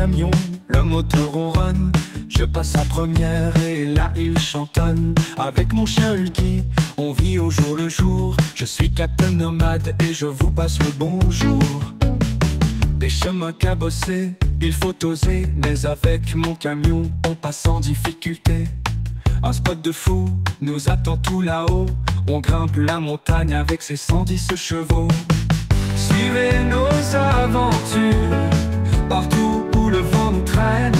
camion, le moteur ronronne. Je passe à première et là il chantonne. Avec mon chien Hulky, on vit au jour le jour. Je suis captain nomade et je vous passe le bonjour. Des chemins cabossés, il faut oser. Mais avec mon camion, on passe sans difficulté. Un spot de fou nous attend tout là-haut. On grimpe la montagne avec ses 110 chevaux. Suivez nos aventures, partout où le vent nous traîne.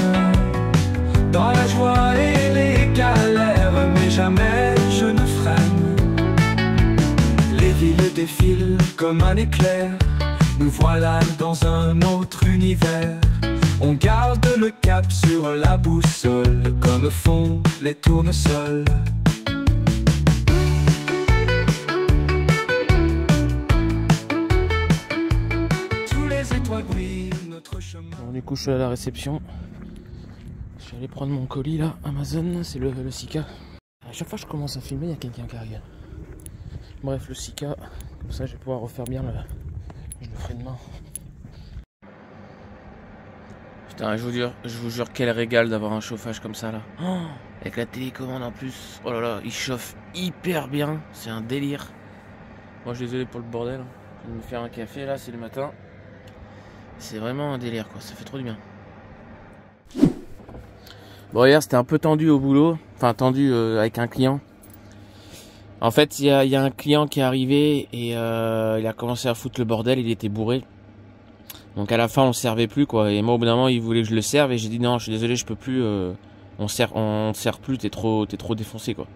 Dans la joie et les galères, mais jamais je ne freine. Les villes défilent comme un éclair. Nous voilà dans un autre univers. On garde le cap sur la boussole, comme font les tournesols. Tous les étoiles brillent notre chemin. Bon, du coup, je suis à la réception. Je suis allé prendre mon colis là, Amazon, c'est le Sika. À chaque fois que je commence à filmer, il y a quelqu'un qui arrive. Bref, le Sika, comme ça je vais pouvoir refaire bien je le ferai demain. Putain, je vous jure quel régal d'avoir un chauffage comme ça là. Oh, avec la télécommande en plus. Oh là là, il chauffe hyper bien, c'est un délire. Moi je suis désolé pour le bordel. Je vais me faire un café là, c'est le matin. C'est vraiment un délire quoi, ça fait trop du bien. Bon, hier c'était un peu tendu au boulot, enfin tendu avec un client. En fait, il y a un client qui est arrivé et il a commencé à foutre le bordel, il était bourré. Donc à la fin on le servait plus quoi. Et moi au bout d'un moment il voulait que je le serve et j'ai dit non, je suis désolé, je peux plus. On sert plus, t'es trop défoncé quoi.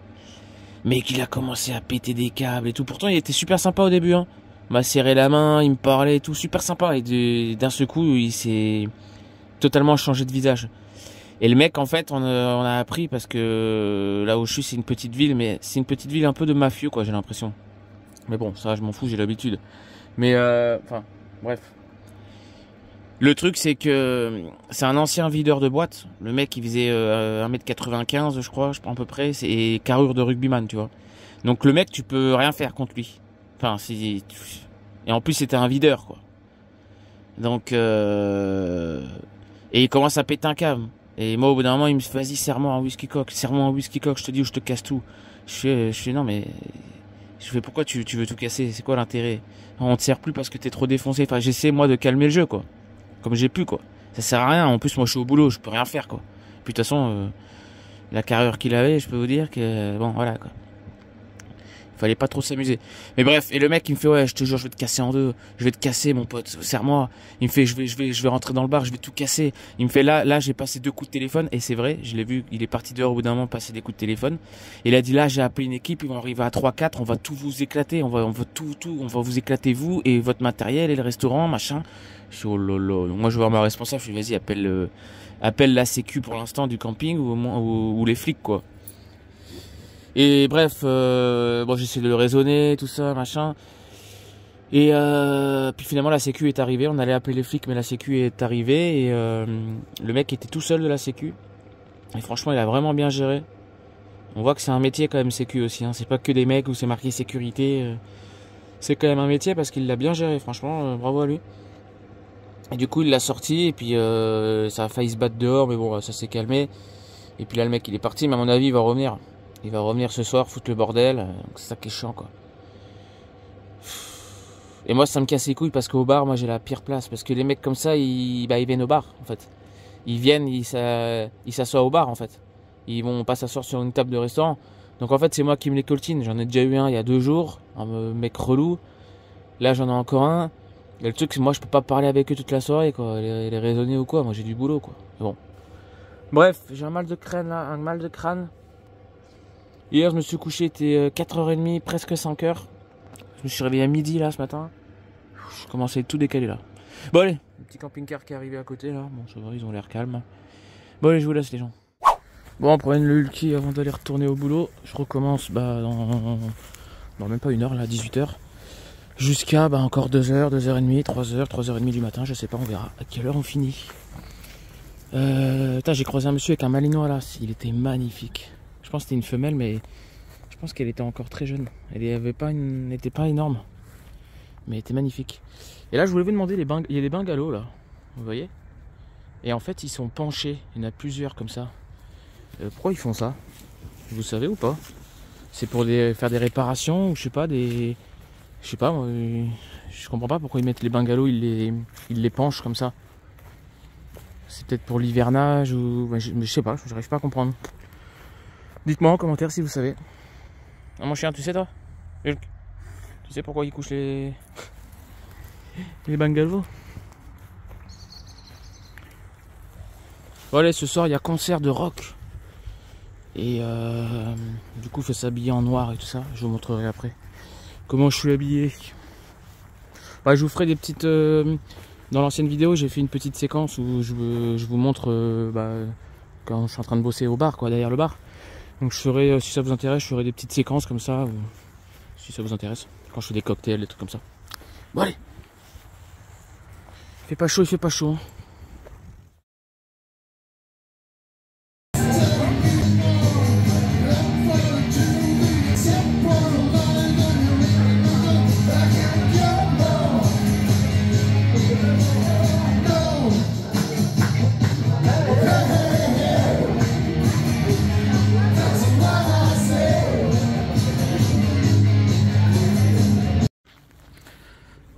Mais qu'il a commencé à péter des câbles et tout. Pourtant il était super sympa au début. Hein. Il m'a serré la main, il me parlait et tout, super sympa. Et d'un seul coup il s'est totalement changé de visage. Et le mec, en fait, on a appris parce que là où je suis, c'est une petite ville, mais c'est une petite ville un peu de mafieux, quoi, j'ai l'impression. Mais bon, ça, je m'en fous, j'ai l'habitude. Mais, enfin, bref. Le truc, c'est que c'est un ancien videur de boîte. Le mec, il faisait 1m95, je crois, à peu près. C'est carrure de rugbyman, tu vois. Donc, le mec, tu peux rien faire contre lui. Enfin, et en plus, c'était un videur, quoi. Donc, et il commence à péter un câble. Et moi, au bout d'un moment, il me dit, vas-y, serre-moi un whisky coke, je te dis ou je te casse tout. Je fais, non, mais, je fais, pourquoi tu veux tout casser? C'est quoi l'intérêt? On te sert plus parce que t'es trop défoncé. Enfin, j'essaie, moi, de calmer le jeu, quoi. Comme j'ai pu, quoi. Ça sert à rien. En plus, moi, je suis au boulot, je peux rien faire, quoi. Puis, de toute façon, la carrure qu'il avait, je peux vous dire que, bon, voilà, quoi. Fallait pas trop s'amuser. Mais bref, et le mec il me fait ouais, je te jure, je vais te casser en deux. Je vais te casser mon pote, serre-moi. Il me fait je vais rentrer dans le bar, je vais tout casser. Il me fait là j'ai passé 2 coups de téléphone et c'est vrai, je l'ai vu, il est parti dehors au bout d'un moment passer des coups de téléphone. Et il a dit là, j'ai appelé une équipe, ils vont arriver à 3-4, on va tout vous éclater, on va vous éclater vous et votre matériel et le restaurant, machin. Je suis oh lolo. Moi je vais voir ma responsable, je lui dis vas-y, appelle la sécu pour l'instant du camping ou les flics quoi. Et bref, bon j'essaie de le raisonner, tout ça, machin. Et puis finalement la sécu est arrivée, on allait appeler les flics mais la sécu est arrivée et le mec était tout seul de la sécu. Et franchement il a vraiment bien géré. On voit que c'est un métier quand même sécu aussi, hein. C'est pas que des mecs où c'est marqué sécurité. C'est quand même un métier parce qu'il l'a bien géré, franchement bravo à lui. Et du coup il l'a sorti et puis ça a failli se battre dehors mais bon ça s'est calmé. Et puis là le mec il est parti mais à mon avis il va revenir. Il va revenir ce soir, foutre le bordel. Donc c'est ça qui est chiant, quoi. Et moi, ça me casse les couilles parce qu'au bar, moi, j'ai la pire place. Parce que les mecs comme ça, ils viennent au bar, en fait. Ils viennent, ils s'assoient au bar, en fait. Ils vont pas s'asseoir sur une table de restaurant. Donc, en fait, c'est moi qui me les coltine. J'en ai déjà eu un il y a 2 jours. Un mec relou. Là, j'en ai encore un. Et le truc, c'est que moi, je peux pas parler avec eux toute la soirée, quoi. Les raisonner ou quoi. Moi, j'ai du boulot, quoi. Bon. Bref, j'ai un mal de crâne, là. Un mal de crâne. Hier, je me suis couché, il était 4h30, presque 5h. Je me suis réveillé à midi, là, ce matin. Je commençais à tout décaler, là. Bon, allez, le petit camping-car qui est arrivé à côté, là. Bon, ça va, ils ont l'air calmes. Bon, allez, je vous laisse, les gens. Bon, on promène le Hulky avant d'aller retourner au boulot. Je recommence, dans même pas 1 heure, là, 18h. Jusqu'à, encore 2h, 2h30, 3h, 3h30 du matin, je sais pas, on verra à quelle heure on finit. J'ai croisé un monsieur avec un malinois, là. Il était magnifique. Je pense que c'était une femelle, mais je pense qu'elle était encore très jeune. Elle n'était pas énorme, mais elle était magnifique. Et là, je voulais vous demander, il y a des bungalows là, vous voyez. Et en fait, ils sont penchés. Il y en a plusieurs comme ça. Pourquoi ils font ça? Vous savez ou pas? C'est pour faire des réparations ou je sais pas, je sais pas, moi, je comprends pas pourquoi ils mettent les bungalows, ils les penchent comme ça. C'est peut-être pour l'hivernage ou... mais je sais pas, j'arrive pas à comprendre. Dites-moi en commentaire si vous savez. Ah, mon chien, tu sais toi? Tu sais pourquoi ils couchent les bungalows? Voilà, ce soir il y a concert de rock. Et du coup, il faut s'habiller en noir et tout ça. Je vous montrerai après comment je suis habillé. Bah, je vous ferai des petites... dans l'ancienne vidéo, j'ai fait une petite séquence où je vous montre quand je suis en train de bosser au bar, quoi, derrière le bar. Donc je ferai, si ça vous intéresse, je ferai des petites séquences comme ça. Si ça vous intéresse. Quand je fais des cocktails, des trucs comme ça. Bon, allez. Il fait pas chaud, il fait pas chaud.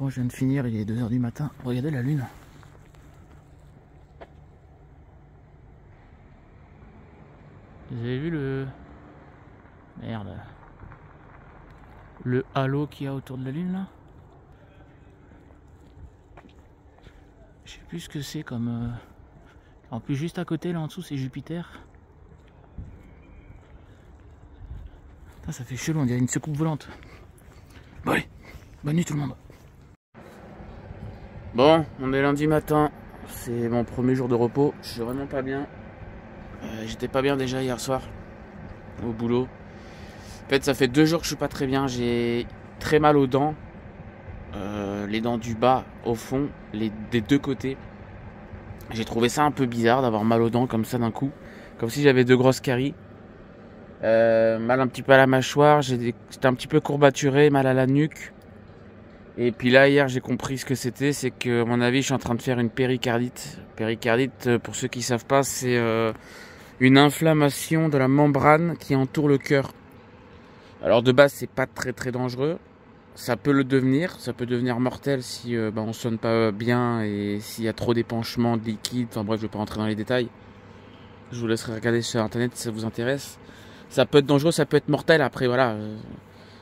Bon, je viens de finir, il est 2 h du matin. Regardez la lune. Vous avez vu le... Merde. Le halo qu'il y a autour de la lune là? Je sais plus ce que c'est comme... En plus juste à côté là en dessous c'est Jupiter. Putain, ça fait chelou, on dirait une soucoupe volante. Bon allez, bonne nuit tout le monde. Bon, on est lundi matin, c'est mon premier jour de repos, je suis vraiment pas bien. J'étais pas bien déjà hier soir, au boulot. En fait, ça fait 2 jours que je suis pas très bien, j'ai très mal aux dents. Les dents du bas, au fond, des 2 côtés. J'ai trouvé ça un peu bizarre d'avoir mal aux dents comme ça d'un coup. Comme si j'avais 2 grosses caries. Mal un petit peu à la mâchoire, j'étais un petit peu courbaturé, mal à la nuque. Et puis là, hier, j'ai compris ce que c'était. C'est que, à mon avis, je suis en train de faire une péricardite. Péricardite, pour ceux qui ne savent pas, c'est une inflammation de la membrane qui entoure le cœur. Alors, de base, c'est pas très très dangereux. Ça peut le devenir. Ça peut devenir mortel si on ne sonne pas bien et s'il y a trop d'épanchement de liquide. Enfin bref, je ne vais pas rentrer dans les détails. Je vous laisserai regarder sur internet si ça vous intéresse. Ça peut être dangereux, ça peut être mortel. Après, voilà.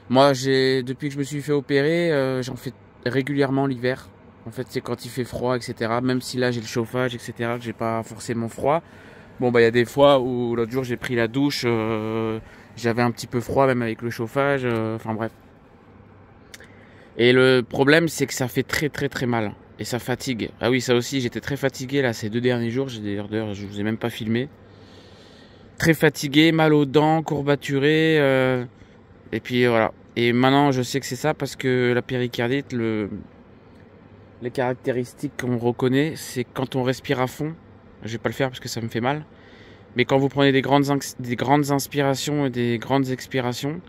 Moi, depuis que je me suis fait opérer, j'en fais régulièrement l'hiver. En fait, c'est quand il fait froid, etc. Même si là, j'ai le chauffage, etc. Que j'ai pas forcément froid. Bon, bah, il y a des fois où l'autre jour, j'ai pris la douche. J'avais un petit peu froid, même avec le chauffage. Enfin, bref. Et le problème, c'est que ça fait très, très, très mal. Et ça fatigue. Ah oui, ça aussi, j'étais très fatigué là ces 2 derniers jours. D'ailleurs, je vous ai même pas filmé. Très fatigué, mal aux dents, courbaturé. Et puis voilà. Et maintenant, je sais que c'est ça parce que la péricardite, les caractéristiques qu'on reconnaît, c'est quand on respire à fond. Je vais pas le faire parce que ça me fait mal. Mais quand vous prenez des grandes inspirations et des grandes expirations,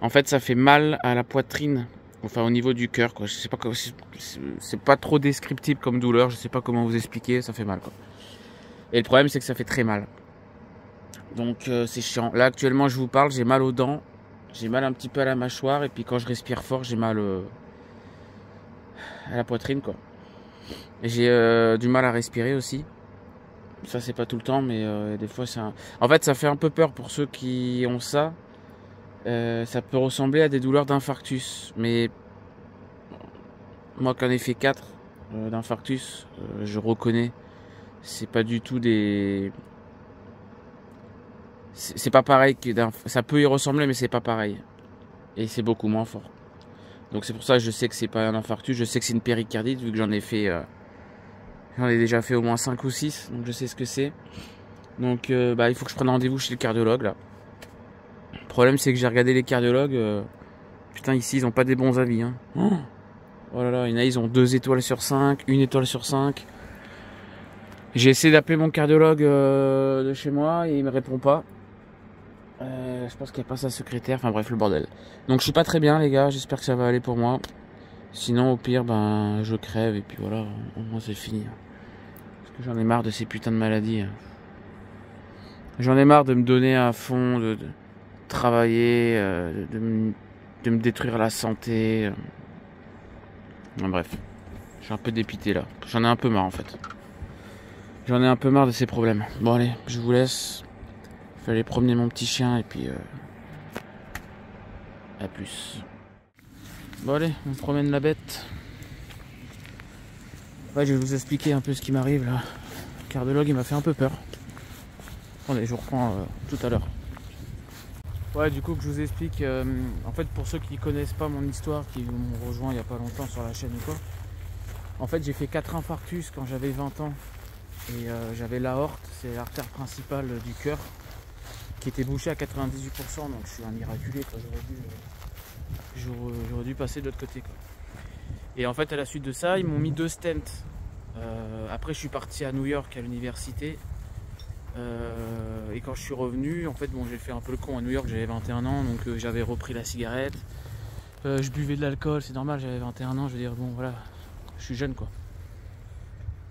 en fait, ça fait mal à la poitrine. Enfin, au niveau du cœur, quoi. Je sais pas, c'est pas trop descriptible comme douleur. Je sais pas comment vous expliquer. Ça fait mal, quoi. Et le problème, c'est que ça fait très mal. Donc, c'est chiant. Là, actuellement, je vous parle, j'ai mal aux dents. J'ai mal un petit peu à la mâchoire. Et puis, quand je respire fort, j'ai mal à la poitrine, quoi. Et j'ai du mal à respirer aussi. Ça, c'est pas tout le temps, mais des fois, en fait, ça fait un peu peur pour ceux qui ont ça. Ça peut ressembler à des douleurs d'infarctus, mais moi qui en ai fait 4 d'infarctus, je reconnais, c'est pas du tout des... C'est pas pareil, ça peut y ressembler, mais c'est pas pareil. Et c'est beaucoup moins fort. Donc c'est pour ça que je sais que c'est pas un infarctus, je sais que c'est une péricardite, vu que j'en ai déjà fait au moins 5 ou 6, donc je sais ce que c'est. Donc il faut que je prenne rendez-vous chez le cardiologue, là. Le problème, c'est que j'ai regardé les cardiologues. Putain, ici, ils ont pas des bons avis. Hein. Oh là là, il y en a, ils ont 2 étoiles sur 5, 1 étoile sur 5. J'ai essayé d'appeler mon cardiologue de chez moi et il me répond pas. Je pense qu'il n'y a pas sa secrétaire. Enfin bref, le bordel. Donc je suis pas très bien, les gars. J'espère que ça va aller pour moi. Sinon, au pire, je crève et puis voilà. Au moins, c'est fini. Parce J'en ai marre de ces putains de maladies. J'en ai marre de me donner à fond, de travailler, de me détruire la santé. Bref, je suis un peu dépité là. J'en ai un peu marre en fait. J'en ai un peu marre de ces problèmes. Bon allez, je vous laisse. Je vais aller promener mon petit chien et puis à plus. Bon allez, on promène la bête. Ouais, je vais vous expliquer un peu ce qui m'arrive là. Le cardiologue il m'a fait un peu peur. Attendez, je vous reprends tout à l'heure. Ouais, du coup que je vous explique, en fait pour ceux qui ne connaissent pas mon histoire, qui m'ont rejoint il n'y a pas longtemps sur la chaîne ou quoi, en fait j'ai fait 4 infarctus quand j'avais 20 ans et j'avais l'aorte, c'est l'artère principale du cœur, qui était bouchée à 98%, donc je suis un miraculé, j'aurais dû passer de l'autre côté quoi. Et en fait à la suite de ça, ils m'ont mis 2 stents. Après je suis parti à New York à l'université. Et quand je suis revenu, en fait, bon, j'ai fait un peu le con à New York, j'avais 21 ans, donc j'avais repris la cigarette. Je buvais de l'alcool, c'est normal, j'avais 21 ans, je veux dire, bon, voilà, je suis jeune, quoi.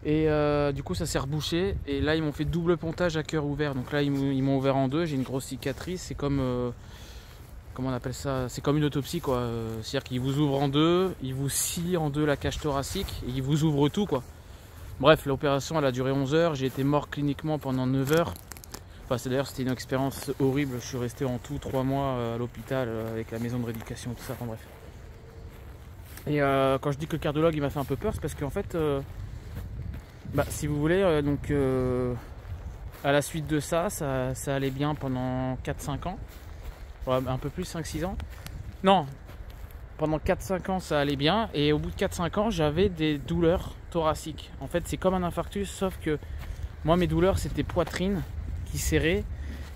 Et du coup, ça s'est rebouché, et là, ils m'ont fait double pontage à cœur ouvert. Donc là, ils m'ont ouvert en deux, j'ai une grosse cicatrice, c'est comme, comment on appelle ça, c'est comme une autopsie, quoi. C'est-à-dire qu'ils vous ouvrent en deux, ils vous scient en deux la cage thoracique, et ils vous ouvrent tout, quoi. Bref, l'opération elle a duré 11 heures, j'ai été mort cliniquement pendant 9 heures. Enfin, d'ailleurs c'était une expérience horrible, je suis resté en tout 3 mois à l'hôpital avec la maison de rééducation et tout ça, enfin bref. Et quand je dis que le cardiologue il m'a fait un peu peur, c'est parce qu'en fait, si vous voulez, à la suite de ça allait bien pendant 4-5 ans, ouais, un peu plus, 5-6 ans. Non, pendant 4-5 ans ça allait bien, et au bout de 4-5 ans j'avais des douleurs thoraciques. En fait c'est comme un infarctus, sauf que moi mes douleurs c'était poitrine qui serrait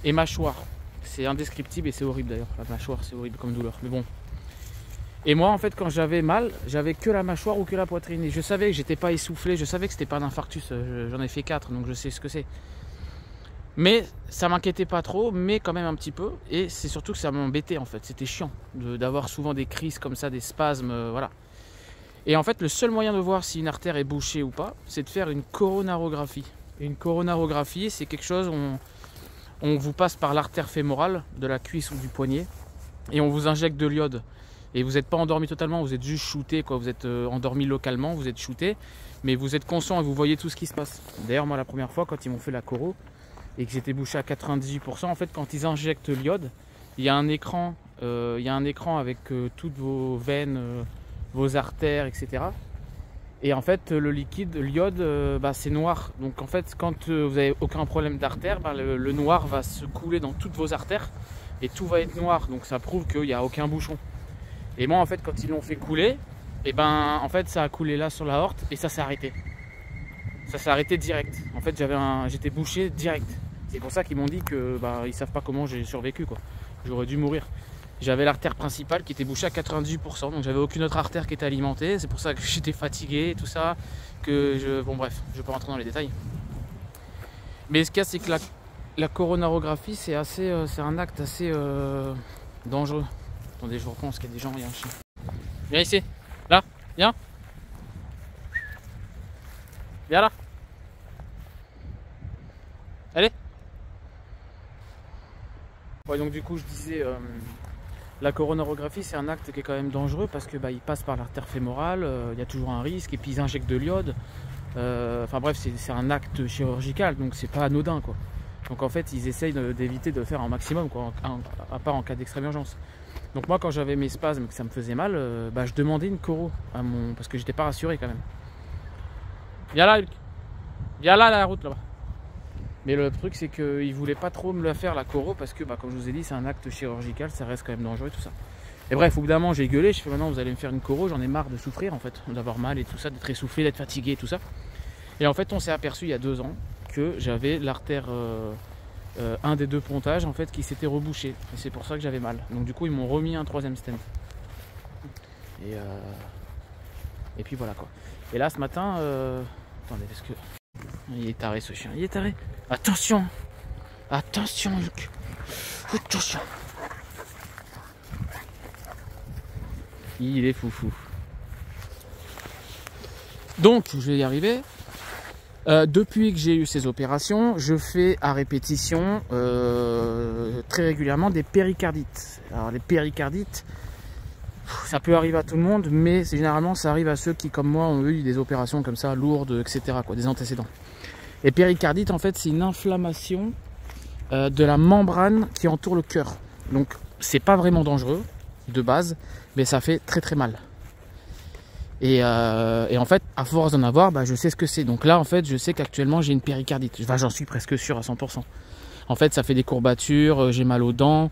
et mâchoire. C'est indescriptible et c'est horrible d'ailleurs, la mâchoire c'est horrible comme douleur, mais bon. Et moi en fait quand j'avais mal, j'avais que la mâchoire ou que la poitrine, et je savais que j'étais pas essoufflé, je savais que c'était pas un infarctus, j'en ai fait 4 donc je sais ce que c'est. Mais ça m'inquiétait pas trop, mais quand même un petit peu. Et c'est surtout que ça m'embêtait en fait. C'était chiant d'avoir souvent des crises comme ça, des spasmes, voilà. Et en fait, le seul moyen de voir si une artère est bouchée ou pas, c'est de faire une coronarographie. Et une coronarographie, c'est quelque chose, on vous passe par l'artère fémorale de la cuisse ou du poignet, et on vous injecte de l'iode. Et vous n'êtes pas endormi totalement, vous êtes juste shooté, quoi. Vous êtes endormi localement, vous êtes shooté, mais vous êtes conscient et vous voyez tout ce qui se passe. D'ailleurs, moi, la première fois, quand ils m'ont fait la coro, et que j'étais bouché à 98%, en fait quand ils injectent l'iode, il y a un écran, avec toutes vos veines, vos artères, etc. Et en fait le liquide, l'iode, c'est noir. Donc en fait quand vous n'avez aucun problème d'artère, le noir va se couler dans toutes vos artères et tout va être noir. Donc ça prouve qu'il n'y a aucun bouchon. Et moi en fait quand ils l'ont fait couler, et en fait ça a coulé là sur la aorte et ça s'est arrêté. Ça s'est arrêté direct. En fait j'étais bouché direct. C'est pour ça qu'ils m'ont dit que ils savent pas comment j'ai survécu, quoi. J'aurais dû mourir. J'avais l'artère principale qui était bouchée à 98%, donc j'avais aucune autre artère qui était alimentée. C'est pour ça que j'étais fatigué et tout ça. Bon bref, je vais pas rentrer dans les détails. Mais ce qu'il y a, c'est que la coronarographie, c'est un acte assez dangereux. Attendez, je reprends parce qu'il y a des gens, il y a un chien. Viens ici, là, viens. Viens là. Allez. Ouais, donc du coup je disais, la coronarographie c'est un acte qui est quand même dangereux parce que il passe par l'artère fémorale, il y a toujours un risque, et puis ils injectent de l'iode. Enfin bref, c'est un acte chirurgical, donc c'est pas anodin, quoi. Donc en fait ils essayent d'éviter de faire un maximum, quoi, à part en cas d'extrême urgence. Donc moi quand j'avais mes spasmes, que ça me faisait mal, je demandais une coro parce que j'étais pas rassuré quand même. Viens là, Hulk. Viens là, la route là-bas. Mais le truc c'est qu'ils voulaient pas trop me la faire, la coro, parce que comme je vous ai dit c'est un acte chirurgical, ça reste quand même dangereux tout ça. Et bref, au bout d'un moment j'ai gueulé, je fais maintenant vous allez me faire une coro, j'en ai marre de souffrir en fait, d'avoir mal et tout ça, d'être essoufflé, d'être fatigué et tout ça. Et en fait on s'est aperçu il y a 2 ans que j'avais l'artère, un des 2 pontages en fait qui s'était rebouché. Et c'est pour ça que j'avais mal. Donc du coup ils m'ont remis un 3e stent. Et puis voilà, quoi. Et là ce matin, attendez parce que... Il est taré ce chien, il est taré. Attention. Attention Luc. Attention. Il est foufou. Donc je vais y arriver. Depuis que j'ai eu ces opérations, je fais à répétition très régulièrement des péricardites. Alors les péricardites, ça peut arriver à tout le monde, mais généralement ça arrive à ceux qui, comme moi, ont eu des opérations comme ça, lourdes, etc., quoi, des antécédents. Et péricardite, en fait, c'est une inflammation de la membrane qui entoure le cœur. Donc c'est pas vraiment dangereux de base, mais ça fait très très mal. Et en fait, à force d'en avoir, je sais ce que c'est. Donc là, en fait, je sais qu'actuellement, j'ai une péricardite. J'en suis presque sûr à 100%. En fait, ça fait des courbatures, j'ai mal aux dents,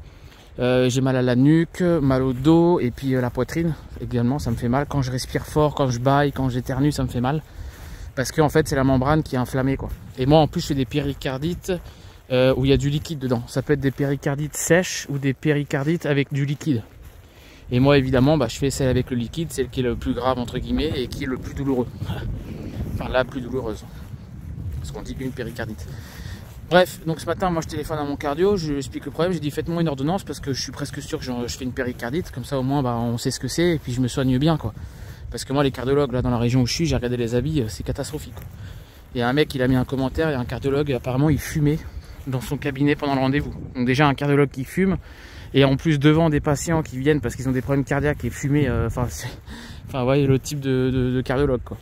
j'ai mal à la nuque, mal au dos, et puis la poitrine également, ça me fait mal. Quand je respire fort, quand je bâille, quand j'éternue, ça me fait mal. Parce que en fait, c'est la membrane qui est inflammée, quoi. Et moi, en plus, je fais des péricardites où il y a du liquide dedans. Ça peut être des péricardites sèches ou des péricardites avec du liquide. Et moi, évidemment, je fais celle avec le liquide, celle qui est le plus grave, entre guillemets, et qui est le plus douloureux. Enfin, la plus douloureuse. Parce qu'on dit une péricardite. Bref, donc ce matin, moi, je téléphone à mon cardio, je lui explique le problème. J'ai dit, faites-moi une ordonnance parce que je suis presque sûr que je fais une péricardite. Comme ça, au moins, on sait ce que c'est et puis je me soigne bien, quoi. Parce que moi, les cardiologues, là, dans la région où je suis, j'ai regardé les habits, c'est catastrophique, quoi. Il y a un mec, il a mis un commentaire, il y a un cardiologue, apparemment, il fumait dans son cabinet pendant le rendez-vous. Donc déjà, un cardiologue qui fume. Et en plus devant des patients qui viennent parce qu'ils ont des problèmes cardiaques et fumer, vous voyez le type de cardiologue, quoi.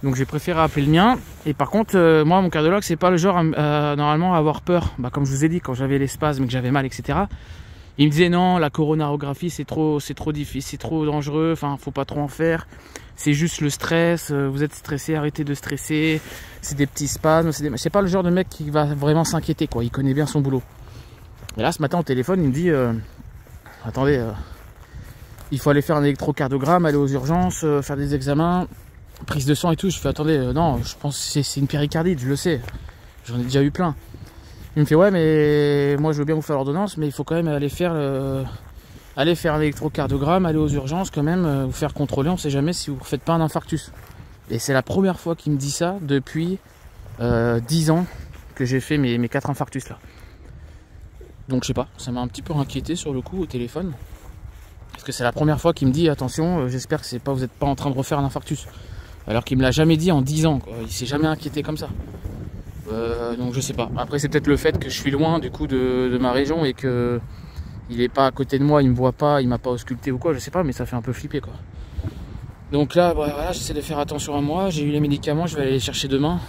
Donc j'ai préféré appeler le mien. Et par contre, moi mon cardiologue c'est pas le genre normalement à avoir peur. Comme je vous ai dit, quand j'avais les spasmes et que j'avais mal, etc. Il me disait non, la coronarographie c'est trop difficile, c'est trop dangereux, enfin faut pas trop en faire. C'est juste le stress, vous êtes stressé, arrêtez de stresser. C'est des petits spasmes, c'est pas le genre de mec qui va vraiment s'inquiéter, quoi. Il connaît bien son boulot. Et là, ce matin, au téléphone, il me dit attendez, il faut aller faire un électrocardiogramme, aller aux urgences, faire des examens, prise de sang et tout. Je fais attendez, non, je pense que c'est une péricardite, je le sais. J'en ai déjà eu plein. Il me fait ouais, mais moi je veux bien vous faire l'ordonnance, mais il faut quand même aller faire un électrocardiogramme, aller aux urgences quand même, vous faire contrôler. On ne sait jamais si vous ne faites pas un infarctus. Et c'est la première fois qu'il me dit ça depuis 10 ans que j'ai fait mes 4 infarctus là. Donc je sais pas, ça m'a un petit peu inquiété sur le coup au téléphone. Parce que c'est la première fois qu'il me dit attention, j'espère que vous n'êtes pas en train de refaire un infarctus. Alors qu'il me l'a jamais dit en 10 ans, quoi. Il s'est jamais inquiété comme ça. Donc je sais pas. Après c'est peut-être le fait que je suis loin du coup de ma région et que il est pas à côté de moi, il me voit pas, il m'a pas ausculté ou quoi, je sais pas, mais ça fait un peu flipper, quoi. Donc là, voilà, j'essaie de faire attention à moi. J'ai eu les médicaments, je vais aller les chercher demain.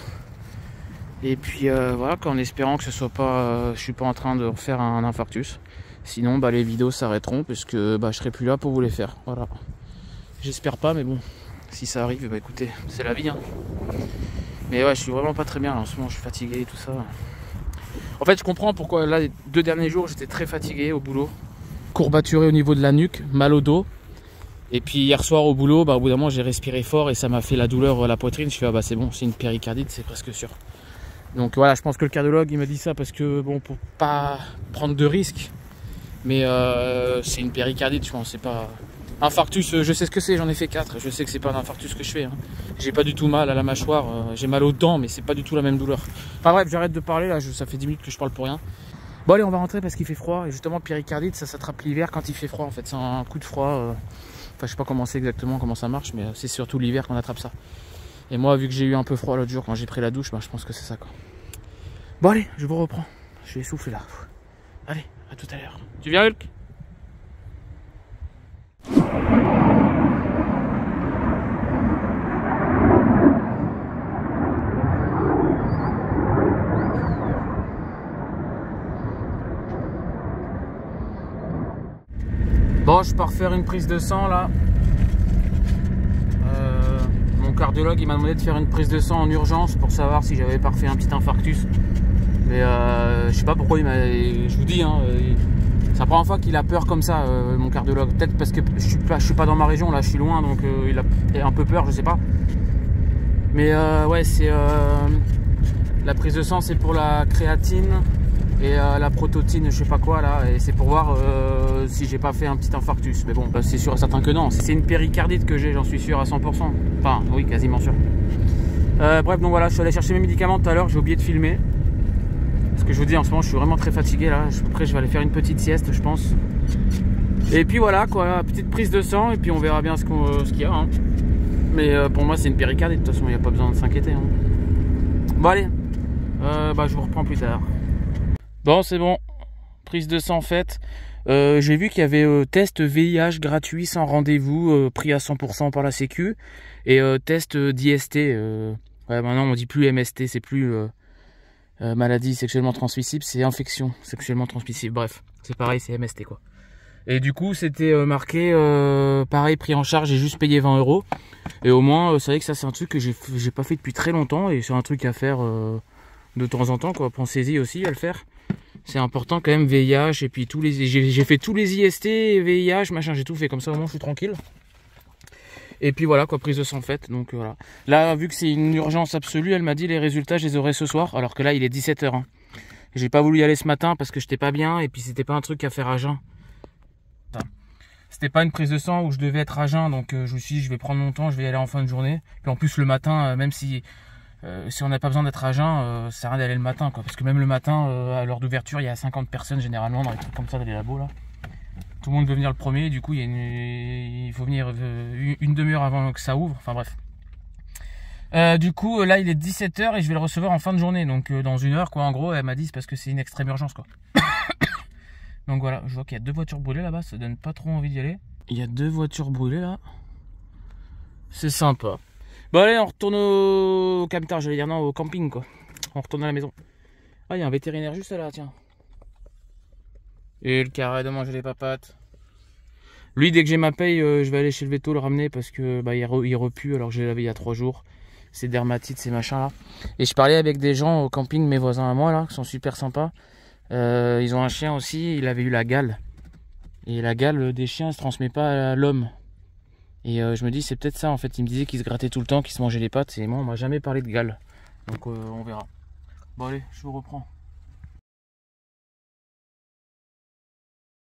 Et puis voilà, en espérant que ce soit pas, je suis pas en train de refaire un infarctus. Sinon, les vidéos s'arrêteront puisque je serai plus là pour vous les faire. Voilà. J'espère pas, mais bon, si ça arrive, écoutez, c'est la vie, hein. Mais ouais, je suis vraiment pas très bien là, en ce moment. Je suis fatigué et tout ça. En fait, je comprends pourquoi là, les 2 derniers jours, j'étais très fatigué au boulot, courbaturé au niveau de la nuque, mal au dos. Et puis hier soir au boulot, au bout d'un moment, j'ai respiré fort et ça m'a fait la douleur à la poitrine. Je suis c'est bon, c'est une péricardite, c'est presque sûr. Donc voilà, je pense que le cardiologue il me dit ça parce que bon, pour pas prendre de risques, mais c'est une péricardite, je pense. C'est pas infarctus, je sais ce que c'est, j'en ai fait 4, je sais que c'est pas un infarctus que je fais, hein. J'ai pas du tout mal à la mâchoire, j'ai mal aux dents, mais c'est pas du tout la même douleur. Enfin bref, j'arrête de parler là, ça fait 10 minutes que je parle pour rien. Bon allez, on va rentrer parce qu'il fait froid et justement péricardite ça s'attrape l'hiver quand il fait froid en fait, c'est un coup de froid. Enfin je sais pas comment c'est exactement, comment ça marche, mais c'est surtout l'hiver qu'on attrape ça. Et moi, vu que j'ai eu un peu froid l'autre jour quand j'ai pris la douche, je pense que c'est ça, quoi. Bon allez, je vous reprends. Je vais essouffler là. Allez, à tout à l'heure. Tu viens, Hulk? Bon, je pars faire une prise de sang là. Mon cardiologue il m'a demandé de faire une prise de sang en urgence pour savoir si j'avais pas refait un petit infarctus. Mais je sais pas pourquoi je vous dis, hein, c'est la première fois qu'il a peur comme ça, mon cardiologue. Peut-être parce que je suis pas dans ma région là, je suis loin, donc il a un peu peur, je sais pas. Mais ouais, c'est la prise de sang, c'est pour la créatine et la prototine, je sais pas quoi là, et c'est pour voir si j'ai pas fait un petit infarctus. Mais bon, c'est sûr et certain que non. C'est une péricardite que j'ai, j'en suis sûr à 100%. Enfin, oui, quasiment sûr. Bref, donc voilà, je suis allé chercher mes médicaments tout à l'heure, j'ai oublié de filmer. Parce que je vous dis, en ce moment, je suis vraiment très fatigué là. Après, je vais aller faire une petite sieste, je pense. Et puis voilà, quoi, petite prise de sang, et puis on verra bien ce qu'il y a, hein. Mais pour moi, c'est une péricardite, de toute façon, il n'y a pas besoin de s'inquiéter, hein. Bon allez, je vous reprends plus tard. Bon c'est bon, prise de sang faite. J'ai vu qu'il y avait test VIH gratuit sans rendez-vous, pris à 100% par la sécu. Et test d'IST, maintenant on dit plus MST, c'est plus maladie sexuellement transmissible, c'est infection sexuellement transmissible. Bref, c'est pareil, c'est MST quoi. Et du coup c'était marqué pareil, pris en charge, j'ai juste payé 20 €. Et au moins c'est vrai que ça c'est un truc que j'ai pas fait depuis très longtemps et c'est un truc à faire de temps en temps quoi. Pensez-y aussi à le faire. C'est important quand même, VIH et puis tous les, j'ai fait tous les IST, VIH, machin, j'ai tout fait comme ça au moins je suis tranquille. Et puis voilà quoi, prise de sang faite, donc voilà. Là vu que c'est une urgence absolue, elle m'a dit les résultats je les aurai ce soir, alors que là il est 17 h. Hein. J'ai pas voulu y aller ce matin parce que j'étais pas bien et puis c'était pas un truc à faire à jeun. C'était pas une prise de sang où je devais être à jeun, donc je me suis dit je vais prendre mon temps, je vais y aller en fin de journée. Puis en plus le matin, même si on n'a pas besoin d'être à jeun, ça sert à rien d'aller le matin quoi. Parce que même le matin, à l'heure d'ouverture, il y a 50 personnes généralement dans les trucs comme ça, dans les labos là. Tout le monde veut venir le premier, du coup il faut venir une demi-heure avant que ça ouvre, enfin bref. Du coup là il est 17 h et je vais le recevoir en fin de journée, donc dans 1 heure quoi en gros. Elle m'a dit c'est parce que c'est une extrême urgence quoi. Donc voilà, je vois qu'il y a 2 voitures brûlées là-bas, ça donne pas trop envie d'y aller. Il y a 2 voitures brûlées là. C'est sympa. Bon allez, on retourne au camping, j'allais dire non, au camping quoi. On retourne à la maison. Ah, il y a un vétérinaire juste là, tiens. Et le carré de manger les papates. Lui, dès que j'ai ma paye, je vais aller chez le véto le ramener parce que il repue alors que je l'ai lavé il y a 3 jours. Ces dermatites, ces machins là. Et je parlais avec des gens au camping, mes voisins à moi là, qui sont super sympas. Ils ont un chien aussi, il avait eu la gale. Et la gale des chiens se transmet pas à l'homme. Et je me dis c'est peut-être ça en fait. Il me disait qu'il se grattait tout le temps, qu'il se mangeait les pattes. Et moi on m'a jamais parlé de gale. Donc on verra. Bon allez, je vous reprends.